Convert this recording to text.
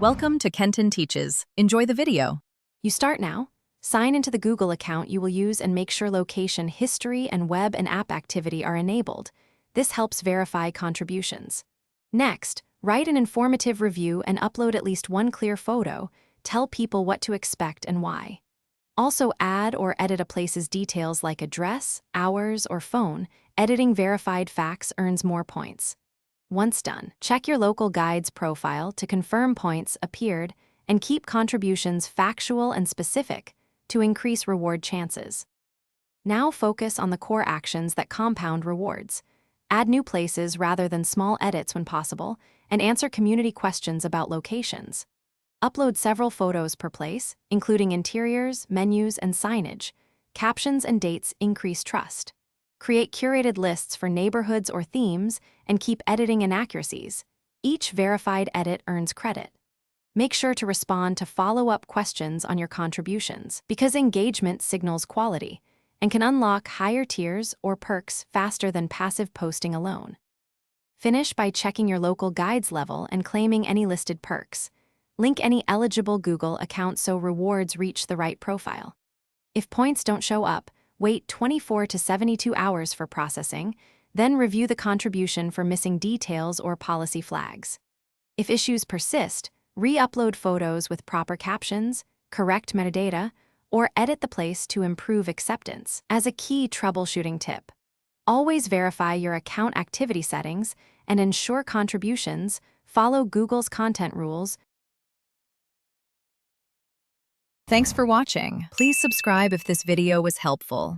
Welcome to Kenton Teaches. Enjoy the video. You start now. Sign into the Google account you will use and make sure location history and web and app activity are enabled. This helps verify contributions. Next, write an informative review and upload at least one clear photo. Tell people what to expect and why. Also add or edit a place's details like address, hours, or phone. Editing verified facts earns more points. Once done, check your local guide's profile to confirm points appeared and keep contributions factual and specific to increase reward chances. Now focus on the core actions that compound rewards. Add new places rather than small edits when possible, and answer community questions about locations. Upload several photos per place, including interiors, menus, and signage. Captions and dates increase trust. Create curated lists for neighborhoods or themes, and keep editing inaccuracies. Each verified edit earns credit. Make sure to respond to follow-up questions on your contributions, because engagement signals quality and can unlock higher tiers or perks faster than passive posting alone. Finish by checking your local guide's level and claiming any listed perks. Link any eligible Google account so rewards reach the right profile. If points don't show up, wait 24 to 72 hours for processing, then review the contribution for missing details or policy flags. If issues persist, re-upload photos with proper captions, correct metadata, or edit the place to improve acceptance. As a key troubleshooting tip, always verify your account activity settings and ensure contributions follow Google's content rules. Thanks for watching. Please subscribe if this video was helpful.